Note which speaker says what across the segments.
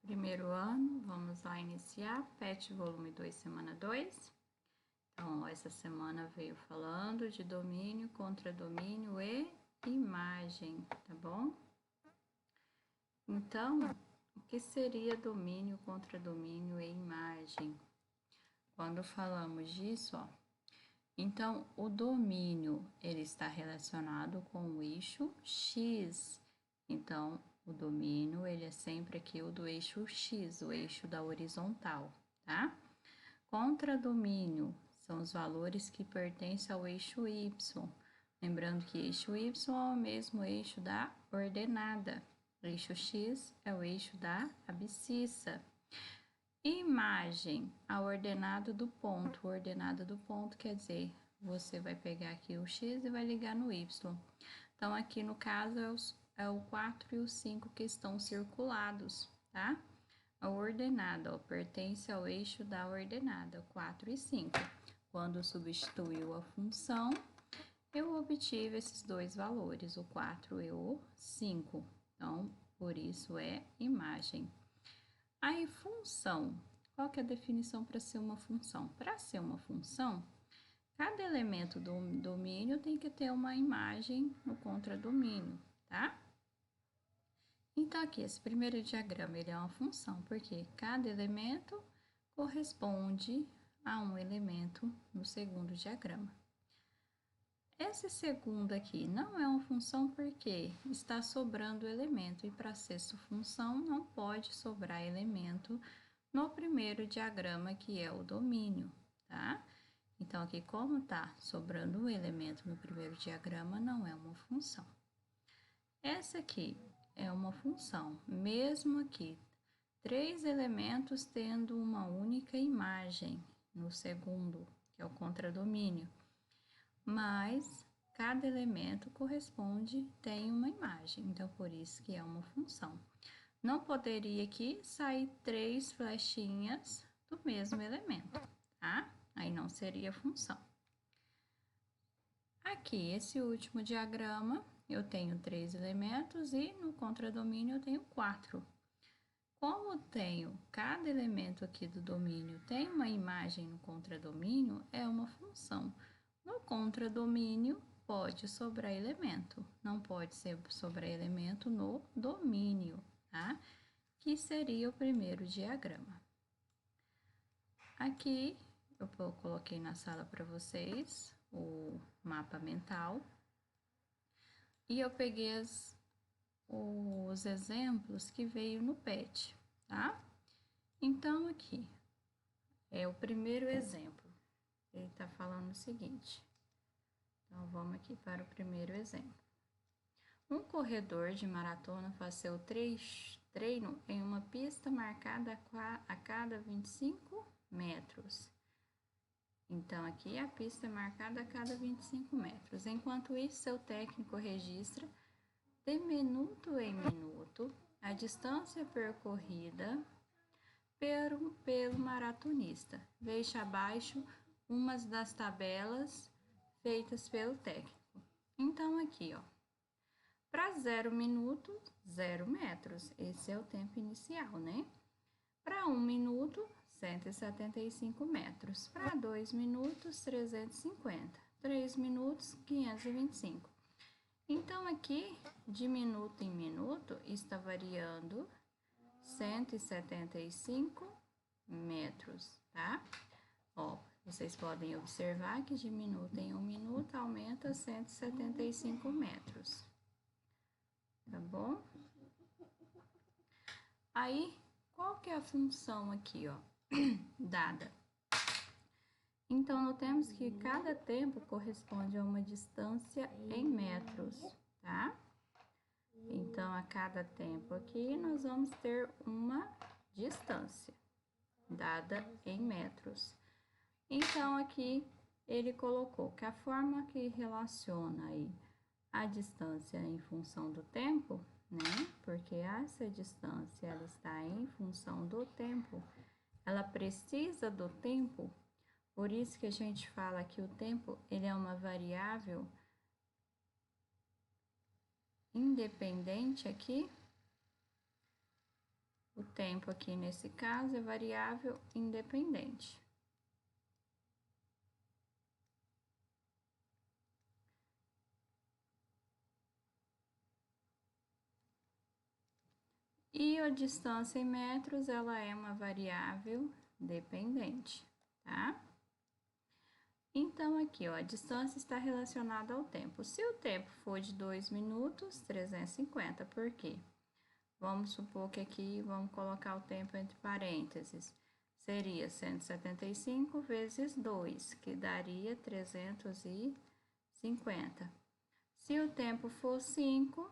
Speaker 1: Primeiro ano, vamos lá iniciar, PET volume 2, semana 2. Então, essa semana veio falando de domínio, contradomínio e imagem, tá bom? Então, o que seria domínio, contradomínio e imagem? Quando falamos disso, ó, então o domínio ele está relacionado com o eixo X. Então, o domínio ele é sempre aqui o do eixo X, o eixo da horizontal, tá? Contradomínio são os valores que pertencem ao eixo Y. Lembrando que eixo Y é o mesmo eixo da ordenada. O eixo X é o eixo da abscissa. Imagem, a ordenada do ponto. Ordenada do ponto quer dizer, você vai pegar aqui o X e vai ligar no Y. Então, aqui no caso é o 4 e o 5 que estão circulados, tá? A ordenada, ó, pertence ao eixo da ordenada, 4 e 5. Quando substituiu a função, eu obtive esses dois valores, o 4 e o 5. Então, por isso é imagem. Aí, função. Qual que é a definição para ser uma função? Para ser uma função, cada elemento do domínio tem que ter uma imagem no contradomínio, tá? Então, aqui, esse primeiro diagrama, ele é uma função, porque cada elemento corresponde a um elemento no segundo diagrama. Esse segundo aqui não é uma função porque está sobrando elemento, e para ser função não pode sobrar elemento no primeiro diagrama, que é o domínio, tá? Então, aqui, como tá sobrando um elemento no primeiro diagrama, não é uma função. Essa aqui é uma função, mesmo aqui, 3 elementos tendo uma única imagem no segundo, que é o contradomínio, mas cada elemento tem uma imagem, então por isso que é uma função. Não poderia aqui sair 3 flechinhas do mesmo elemento, tá? Aí não seria função. Aqui, esse último diagrama, eu tenho 3 elementos e no contradomínio eu tenho 4. Como tenho cada elemento aqui do domínio tem uma imagem no contradomínio, é uma função. No contradomínio, pode sobrar elemento, não pode sobrar elemento no domínio, tá? Que seria o primeiro diagrama. Aqui, eu coloquei na sala para vocês o mapa mental. E eu peguei os exemplos que veio no PET, tá? Então, aqui é o primeiro exemplo. Ele tá falando o seguinte. Então, vamos aqui para o primeiro exemplo. Um corredor de maratona faz seu treino em uma pista marcada a cada 25 metros. Então, aqui a pista é marcada a cada 25 metros. Enquanto isso, seu técnico registra de minuto em minuto a distância percorrida pelo maratonista. Veja abaixo umas das tabelas feitas pelo técnico. Então, aqui, ó, para 0 minuto, 0 metros. Esse é o tempo inicial, né? Para 1 minuto, 175 metros. Para 2 minutos, 350. 3 minutos, 525. Então, aqui, de minuto em minuto, está variando 175 metros, tá? Ó, vocês podem observar que de minuto em 1 minuto aumenta 175 metros, tá bom? Aí, qual que é a função aqui, ó, dada? Então, notemos que cada tempo corresponde a uma distância em metros, tá? Então, a cada tempo aqui, nós vamos ter uma distância dada em metros. Então, aqui, ele colocou que a forma que relaciona aí a distância em função do tempo, né? Porque essa distância, ela está em função do tempo. Ela precisa do tempo. Por isso que a gente fala que o tempo, ele é uma variável independente aqui. O tempo aqui nesse caso é variável independente. E a distância em metros, ela é uma variável dependente, tá? Então, aqui, ó, a distância está relacionada ao tempo. Se o tempo for de 2 minutos, 350, por quê? Vamos supor que aqui, vamos colocar o tempo entre parênteses. Seria 175 vezes 2, que daria 350. Se o tempo for 5,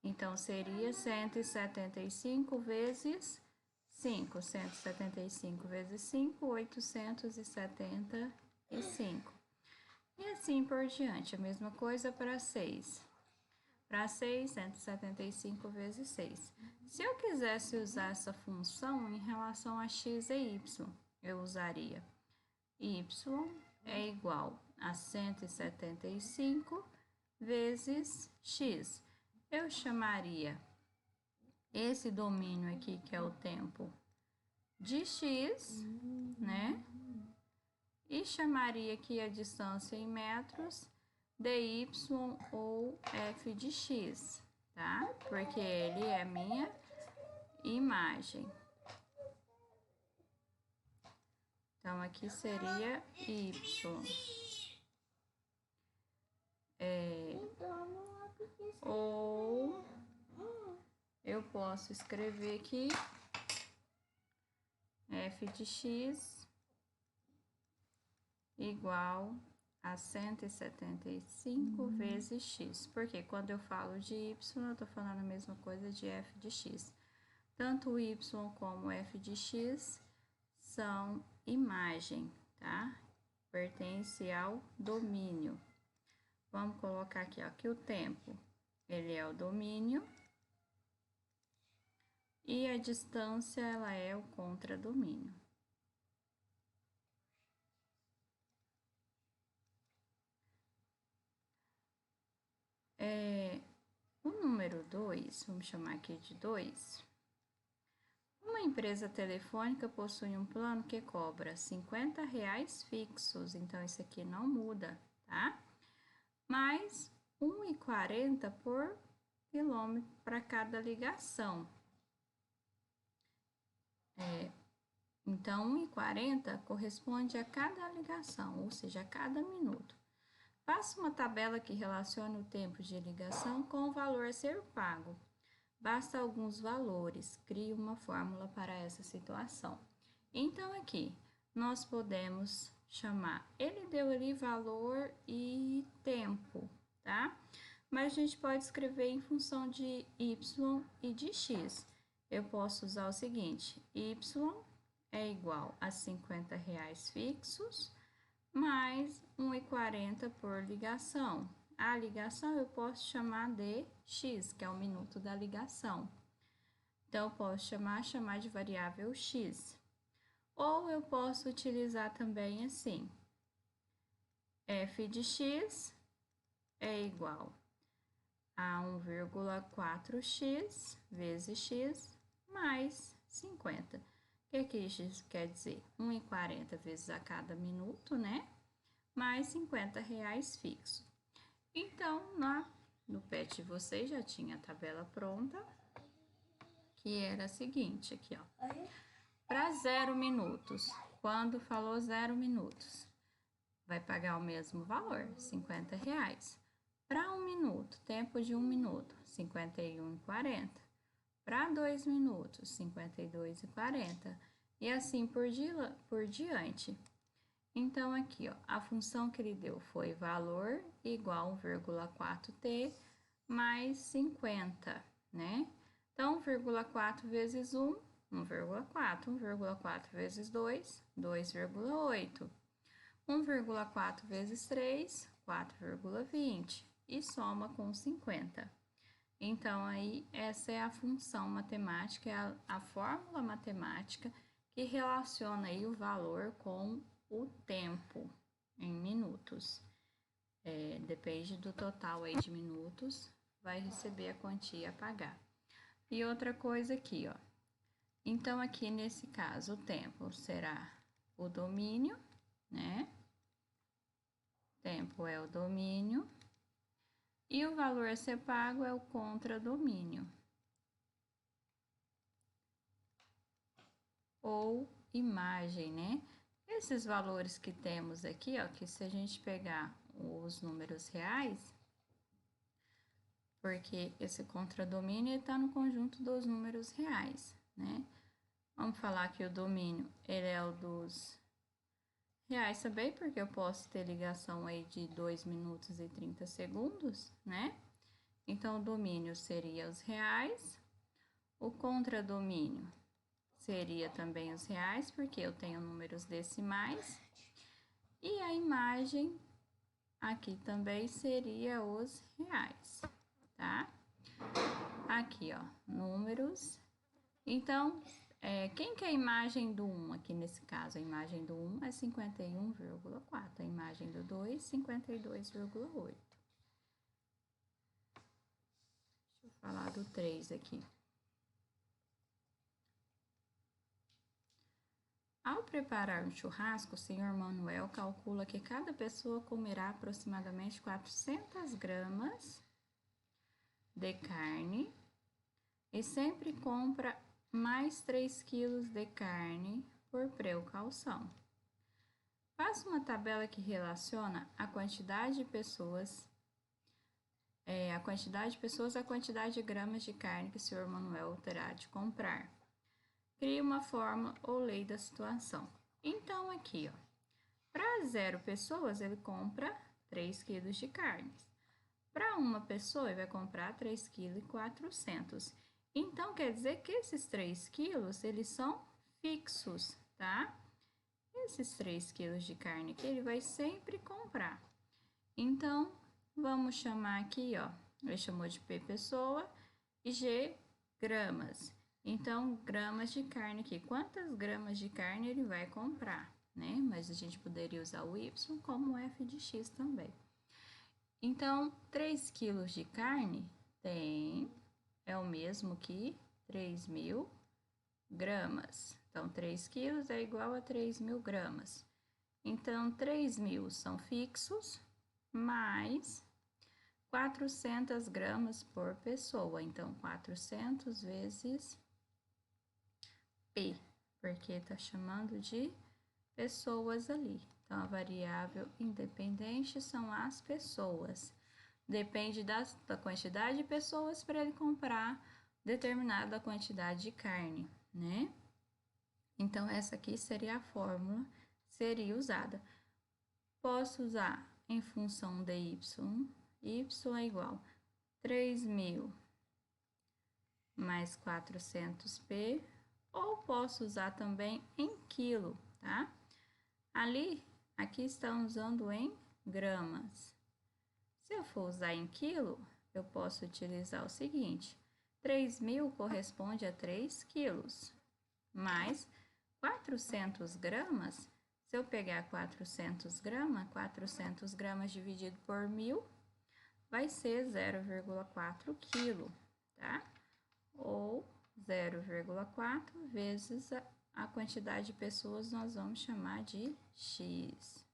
Speaker 1: então seria 175 vezes 5. 175 vezes 5, 875. E assim por diante. A mesma coisa para 6. Para 6, 175 vezes 6. Se eu quisesse usar essa função em relação a x e y, eu usaria y é igual a 175 vezes x. Eu chamaria esse domínio aqui, que é o tempo, de x, né? E chamaria aqui a distância em metros dy ou f de x, tá? Porque ele é minha imagem. Então, aqui seria y. Ou eu posso escrever aqui f de x igual a 175 vezes x. Porque quando eu falo de y, eu tô falando a mesma coisa de f de x. Tanto o y como f de x são imagem, tá? Pertence ao domínio. Vamos colocar aqui, ó, que o tempo, ele é o domínio. E a distância, ela é o contradomínio. O número 2, vamos chamar aqui de 2. Uma empresa telefônica possui um plano que cobra R$50 fixos, então isso aqui não muda, tá? Mais R$1,40 por quilômetro para cada ligação. Então, R$1,40 corresponde a cada ligação, ou seja, a cada minuto. Faça uma tabela que relacione o tempo de ligação com o valor a ser pago. Basta alguns valores, crie uma fórmula para essa situação. Então, aqui, nós podemos chamar, ele deu ali valor e tempo, tá? Mas a gente pode escrever em função de y e de x. Eu posso usar o seguinte, y é igual a R$50 fixos, mais R$1,40 por ligação. A ligação eu posso chamar de x, que é o minuto da ligação. Então, eu posso chamar de variável x. Ou eu posso utilizar também assim, f de x é igual a 1,4x vezes x mais 50. O que isso quer dizer? 1,40 vezes a cada minuto, né? Mais R$50 fixo. Então, no PET de vocês já tinha a tabela pronta, que era a seguinte aqui, ó. Para 0 minutos, quando falou 0 minutos, vai pagar o mesmo valor, R$50. Para 1 minuto, tempo de 1 minuto, R$51,40. Para 2 minutos, R$52,40. E assim por diante. Então, aqui, ó, a função que ele deu foi valor igual a 1,4t mais 50, né? Então, 1,4 vezes 1, 1,4. 1,4 vezes 2, 2,8. 1,4 vezes 3, 4,20. E soma com 50. Então, aí, essa é a função matemática, é a fórmula matemática que relaciona aí o valor com o tempo em minutos. Depende do total aí de minutos, vai receber a quantia a pagar. E outra coisa aqui, ó. Então, aqui nesse caso, o tempo será o domínio, né? Tempo é o domínio. E o valor a ser pago é o contradomínio. Ou imagem, né? Esses valores que temos aqui, ó, que se a gente pegar os números reais, porque esse contradomínio está no conjunto dos números reais, né? Vamos falar que o domínio, ele é o dos reais também, porque eu posso ter ligação aí de 2 minutos e 30 segundos, né? Então, o domínio seria os reais, o contradomínio seria também os reais, porque eu tenho números decimais, e a imagem aqui também seria os reais, tá? Aqui, ó, números. Então, quem que é a imagem do 1 aqui nesse caso? A imagem do 1 é 51,4, a imagem do 2, 52,8. Deixa eu falar do 3 aqui. Ao preparar um churrasco, o senhor Manuel calcula que cada pessoa comerá aproximadamente 400 gramas de carne e sempre compra mais 3 quilos de carne por precaução. Faça uma tabela que relaciona a quantidade de pessoas à quantidade de gramas de carne que o senhor Manuel terá de comprar. Crie uma fórmula ou lei da situação. Então, aqui, ó, para 0 pessoas, ele compra 3 quilos de carne. Para uma pessoa, ele vai comprar 3,4 kg. Então, quer dizer que esses 3 quilos, eles são fixos, tá? Esses 3 quilos de carne que ele vai sempre comprar. Então, vamos chamar aqui, ó, ele chamou de P pessoa e G gramas. Então, gramas de carne aqui. Quantas gramas de carne ele vai comprar, né? Mas a gente poderia usar o Y como f de x também. Então, 3 quilos de carne é o mesmo que 3.000 gramas. Então, 3 quilos é igual a 3.000 gramas. Então, 3.000 são fixos, mais 400 gramas por pessoa. Então, 400 vezes P, porque está chamando de pessoas ali. Então, a variável independente são as pessoas. Depende da quantidade de pessoas para ele comprar determinada quantidade de carne, né? Então, essa aqui seria a fórmula, seria usada. Posso usar em função de y. Y é igual a 3.000 mais 400p, ou posso usar também em quilo, tá? Aqui estamos usando em gramas. Se eu for usar em quilo, eu posso utilizar o seguinte: 3.000 corresponde a 3 quilos, mais 400 gramas. Se eu pegar 400 gramas dividido por 1.000, vai ser 0,4 kg, tá? Ou 0,4 vezes a quantidade de pessoas, nós vamos chamar de x.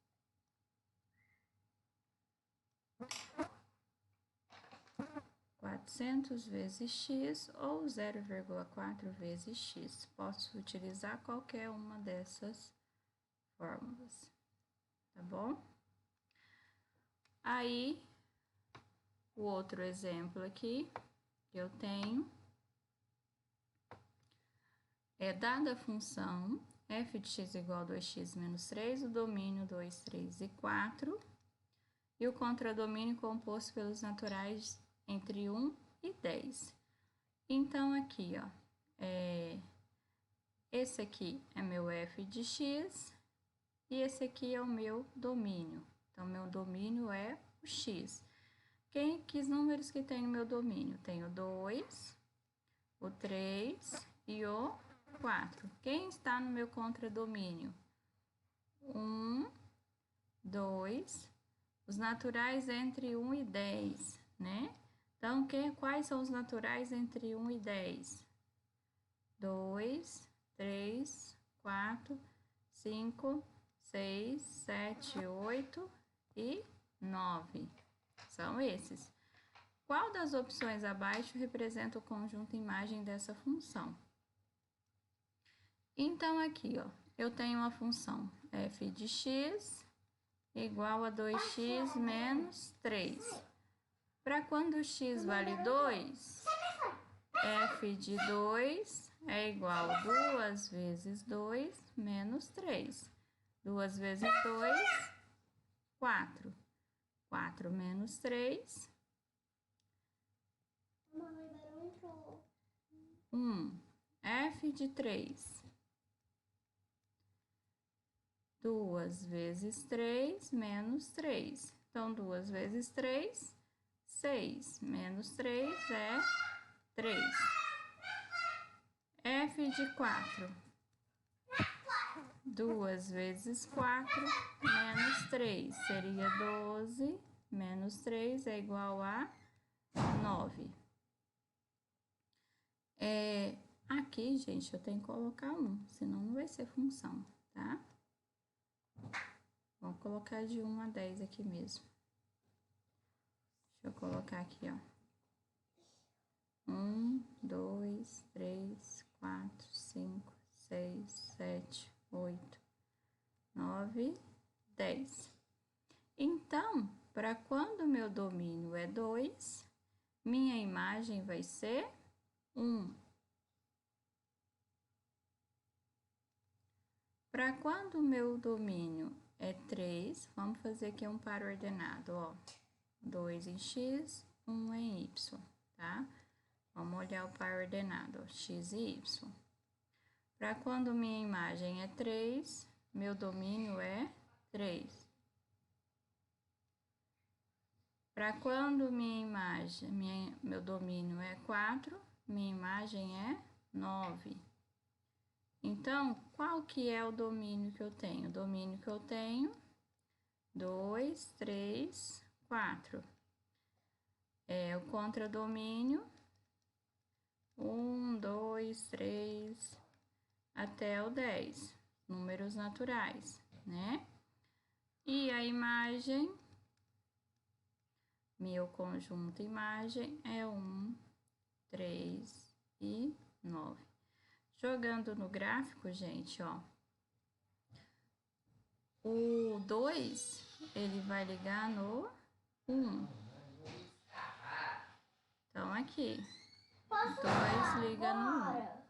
Speaker 1: (400 vezes x) ou 0,4 vezes x. Posso utilizar qualquer uma dessas fórmulas, tá bom? Aí, o outro exemplo aqui que eu tenho é dada a função f de x igual a 2x menos 3, o domínio 2, 3 e 4, e o contradomínio composto pelos naturais entre 1 e 10. Então, aqui, ó, esse aqui é meu f de x e esse aqui é o meu domínio. Então, meu domínio é o x. Que números que tem no meu domínio? Tem o 2, o 3 e o 4. Quem está no meu contradomínio? 1, 2, os naturais entre 1 e 10, né? Então, quais são os naturais entre 1 e 10? 2, 3, 4, 5, 6, 7, 8 e 9. São esses. Qual das opções abaixo representa o conjunto imagem dessa função? Então, aqui, ó, eu tenho uma função f de x igual a 2x menos 3. Para quando x vale 2, f de 2 é igual a 2 vezes 2 menos 3. 2 vezes 2, 4. 4 menos 3, 1. F de 3. 2 vezes 3 menos 3. Então, 2 vezes 3, 6. Menos 3 é 3. F de 4. 2 vezes 4 menos 3 seria 12. Menos 3 é igual a 9. Aqui, gente, eu tenho que colocar 1, senão não vai ser função, tá? Vou colocar de 1 a 10 aqui mesmo. Deixa eu colocar aqui, ó. 1, 2, 3, 4, 5, 6, 7, 8, 9, 10. Então, para quando meu domínio é 2, minha imagem vai ser 1. Para quando o meu domínio é 3, vamos fazer aqui um par ordenado, ó. 2 em x, 1 em y, tá? Vamos olhar o par ordenado, ó, x e y. Para quando minha imagem é 3, meu domínio é 3. Para quando meu domínio é 4, minha imagem é 9. Então, qual que é o domínio que eu tenho? O domínio que eu tenho, 2, 3, 4. O contradomínio, 1, 2, 3, até o 10. Números naturais, né? E a imagem, meu conjunto imagem é 1, 3 e 9. Jogando no gráfico, gente, ó. O 2, ele vai ligar no 1. Então, aqui. 2 liga no 1.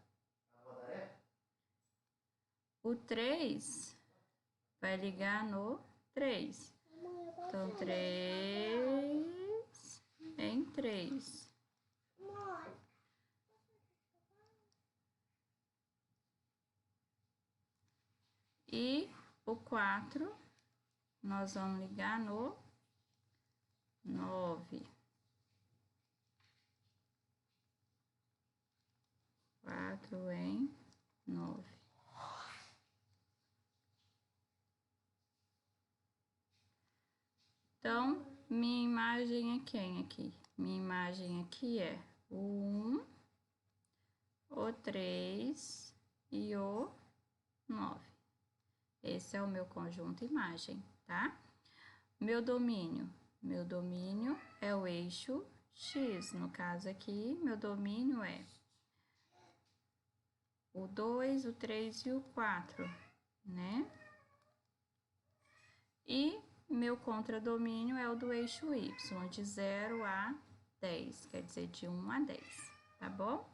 Speaker 1: O 3 vai ligar no 3. Então, 3 em 3. E o 4, nós vamos ligar no 9. 4 em 9. Então, minha imagem é quem aqui? Minha imagem aqui é o 1, o 3 e o 9. Esse é o meu conjunto imagem, tá? Meu domínio é o eixo X. No caso aqui, meu domínio é o 2, o 3 e o 4, né? E meu contradomínio é o do eixo Y, de 0 a 10, quer dizer, de 1 a 10, tá bom?